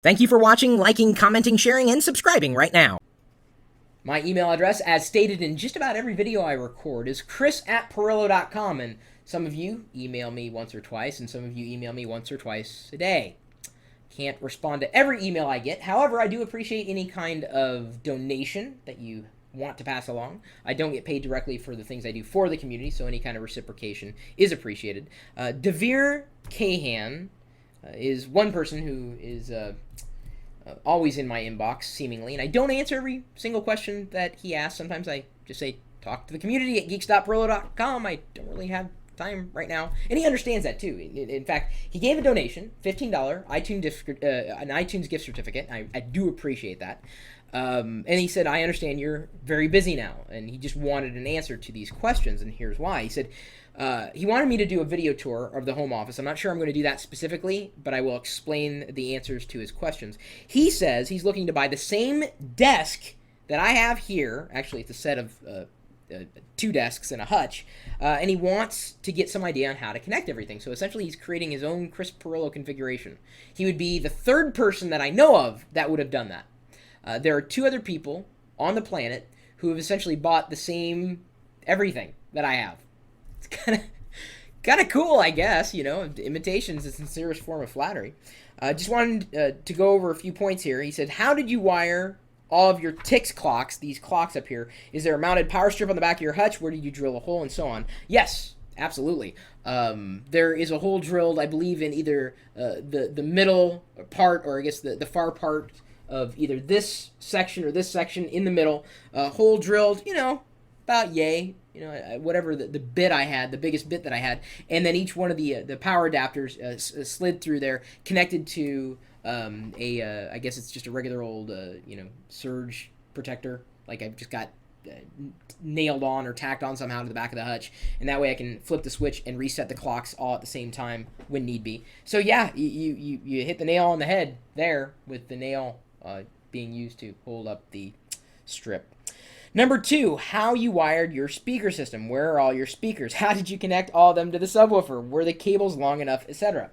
Thank you for watching, liking, commenting, sharing, and subscribing right now. My email address, as stated in just about every video I record, is chris@pirillo.com, and some of you email me once or twice, and some of you email me once or twice a day. Can't respond to every email I get. However, I do appreciate any kind of donation that you want to pass along. I don't get paid directly for the things I do for the community, so any kind of reciprocation is appreciated. Devere Kahan is one person who is always in my inbox, seemingly, and I don't answer every single question that he asks. Sometimes I just say, talk to the community at geeks.pirillo.com. I don't really have time right now, and he understands that too. In fact, he gave a donation, $15 an iTunes gift certificate. I do appreciate that. And he said, I understand you're very busy now, and he just wanted an answer to these questions, and here's why. He said he wanted me to do a video tour of the home office. I'm not sure I'm going to do that specifically, but I will explain the answers to his questions. He says he's looking to buy the same desk that I have here. Actually, it's a set of 2 desks and a hutch, and he wants to get some idea on how to connect everything. So essentially, he's creating his own Chris Pirillo configuration. He would be the 3rd person that I know of that would have done that. There are 2 other people on the planet who have essentially bought the same everything that I have. It's kind of cool, I guess. You know, imitation is the sincerest form of flattery. Just wanted to go over a few points here. He said, how did you wire all of your Tix clocks, these clocks up here? Is there a mounted power strip on the back of your hutch? Where did you drill a hole, and so on? Yes, absolutely. There is a hole drilled, I believe, in either the middle part, or I guess the far part of either this section or this section in the middle. Hole drilled, you know, about yay. You know, whatever the bit I had, the biggest bit that I had, and then each one of the power adapters slid through there, connected to I guess it's just a regular old surge protector. Like I've just got nailed on or tacked on somehow to the back of the hutch, and that way I can flip the switch and reset the clocks all at the same time when need be. So yeah, you hit the nail on the head there, with the nail being used to hold up the strip. Number 2, how you wired your speaker system. Where are all your speakers? How did you connect all of them to the subwoofer? Were the cables long enough, etc.?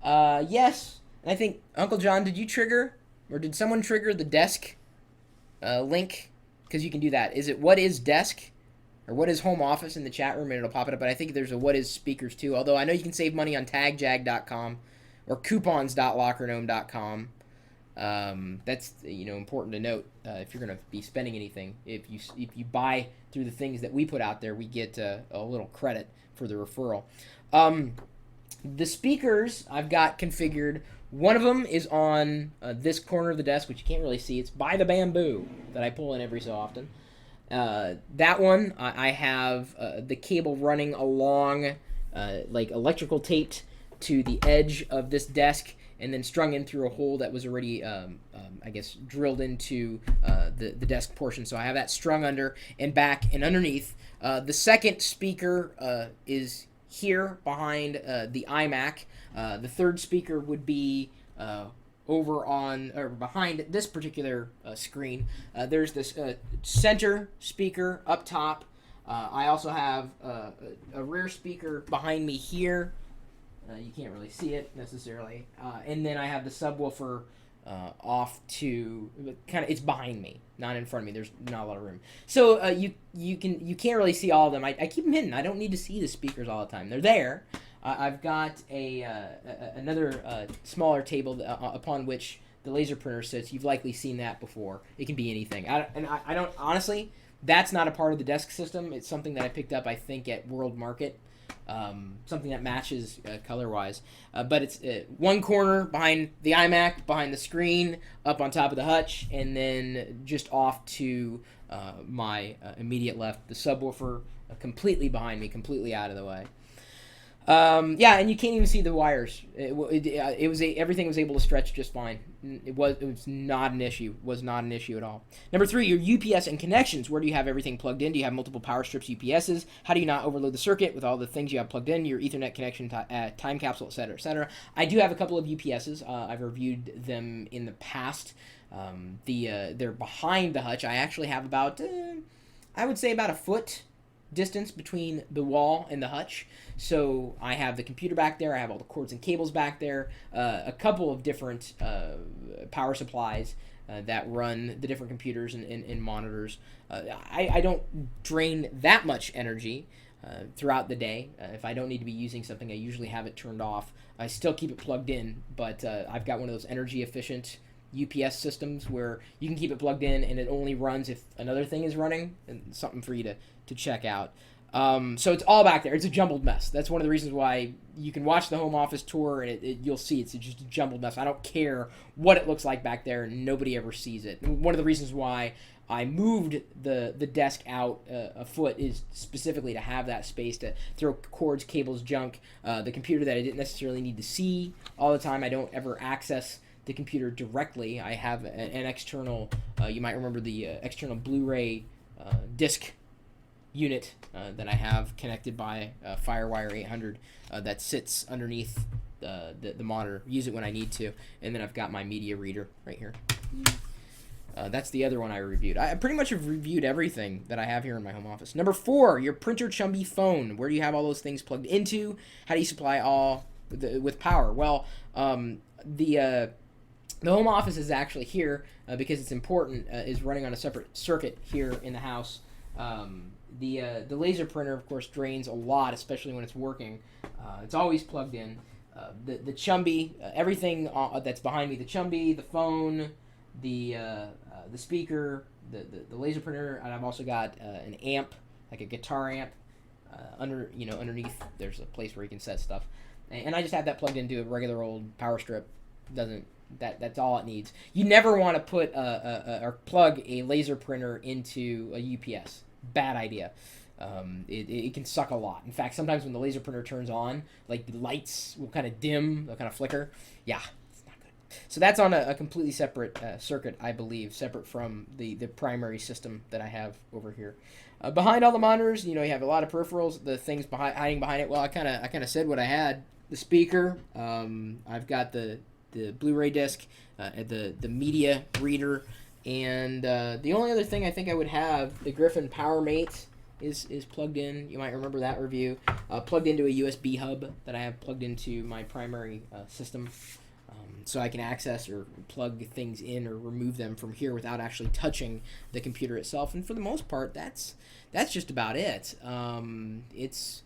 Yes, and I think, Uncle John, did you trigger, or did someone trigger the desk link? Because you can do that. Is it what is desk, or what is home office in the chat room, and it'll pop it up. But I think there's a what is speakers too. Although I know you can save money on tagjag.com or coupons.lockergnome.com. That's important to note if you're going to be spending anything. If you buy through the things that we put out there, we get a little credit for the referral. The speakers I've got configured. One of them is on this corner of the desk, which you can't really see. It's by the bamboo that I pull in every so often. That one, I have the cable running along, like electrical taped to the edge of this desk, and then strung in through a hole that was already, I guess, drilled into the desk portion. So I have that strung under and back and underneath. The second speaker is here behind the iMac. The third speaker would be over on, or behind this particular screen. There's this center speaker up top. I also have a rear speaker behind me here. You can't really see it necessarily. And then I have the subwoofer off to it's behind me, not in front of me. There's not a lot of room. So you can't really see all of them. I keep them hidden. I don't need to see the speakers all the time. They're there. I've got another smaller table upon which the laser printer sits. You've likely seen that before. It can be anything. I don't honestly. That's not a part of the desk system. It's something that I picked up, I think, at World Market. Something that matches color-wise. But it's one corner behind the iMac, behind the screen, up on top of the hutch, and then just off to my immediate left, the subwoofer completely behind me, completely out of the way. Yeah, and you can't even see the wires. Everything was able to stretch just fine. It was not an issue. Was not an issue at all. Number 3, your UPS and connections. Where do you have everything plugged in? Do you have multiple power strips, UPSs? How do you not overload the circuit with all the things you have plugged in? Your Ethernet connection, time capsule, etc., etc. I do have a couple of UPSs. I've reviewed them in the past. They're behind the hutch. I actually have about, I would say about a foot distance between the wall and the hutch. So I have the computer back there. I have all the cords and cables back there. A couple of different power supplies that run the different computers and monitors. I don't drain that much energy throughout the day. If I don't need to be using something, I usually have it turned off. I still keep it plugged in, but I've got one of those energy efficient UPS systems where you can keep it plugged in and it only runs if another thing is running, and something for you to check out. So it's all back there. It's a jumbled mess. That's one of the reasons why you can watch the home office tour and you'll see it's just a jumbled mess. I don't care what it looks like back there. Nobody ever sees it. One of the reasons why I moved the desk out a foot is specifically to have that space to throw cords, cables, junk, the computer that I didn't necessarily need to see all the time. I don't ever access the computer directly. I have an external, you might remember the external Blu-ray disc unit that I have connected by Firewire 800 that sits underneath the monitor. Use it when I need to. And then I've got my media reader right here. That's the other one I reviewed. I pretty much have reviewed everything that I have here in my home office. Number 4, your printer chumby phone. Where do you have all those things plugged into? How do you supply all with power? Well, the home office is actually here because it's important, is running on a separate circuit here in the house. The laser printer, of course, drains a lot, especially when it's working. It's always plugged in. The chumby, everything that's behind me, the chumby, the phone, the speaker, the laser printer, and I've also got an amp, like a guitar amp, underneath. There's a place where you can set stuff, and I just have that plugged into a regular old power strip. That's all it needs. You never want to put or plug a laser printer into a UPS. Bad idea. It can suck a lot. In fact, sometimes when the laser printer turns on, like the lights will kind of dim, they'll kind of flicker. Yeah, it's not good. So that's on a completely separate circuit, I believe, separate from the primary system that I have over here. Behind all the monitors, you have a lot of peripherals. The things hiding behind it. Well, I kind of said what I had. The speaker. I've got the Blu-ray disc, the media reader, and the only other thing I think I would have, the Griffin PowerMate is plugged in. You might remember that review. Plugged into a USB hub that I have plugged into my primary system, so I can access or plug things in or remove them from here without actually touching the computer itself. And for the most part, that's just about it. It's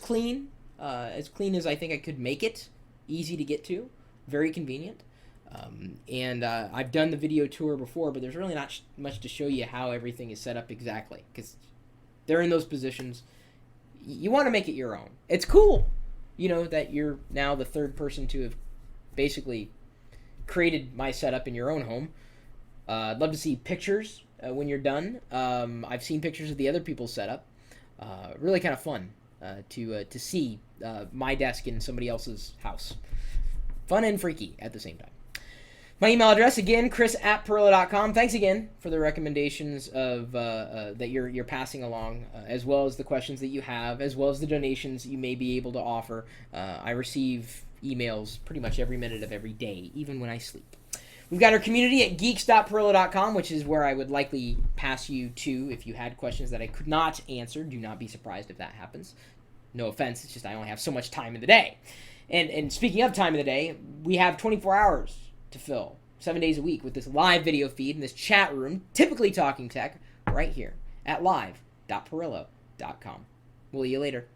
clean, as clean as I think I could make it. Easy to get to. Very convenient. And I've done the video tour before, but there's really not much to show you how everything is set up exactly, because they're in those positions. You want to make it your own. It's cool, that you're now the third person to have basically created my setup in your own home. I'd love to see pictures when you're done. I've seen pictures of the other people's setup. Really kind of fun to see my desk in somebody else's house. Fun and freaky at the same time. My email address, again, chris@pirillo.com. Thanks again for the recommendations of that you're passing along, as well as the questions that you have, as well as the donations you may be able to offer. I receive emails pretty much every minute of every day, even when I sleep. We've got our community at geeks.pirillo.com, which is where I would likely pass you to if you had questions that I could not answer. Do not be surprised if that happens. No offense, it's just I only have so much time in the day. And speaking of time of the day, we have 24 hours to fill, 7 days a week, with this live video feed in this chat room, typically talking tech, right here at live.pirillo.com. We'll see you later.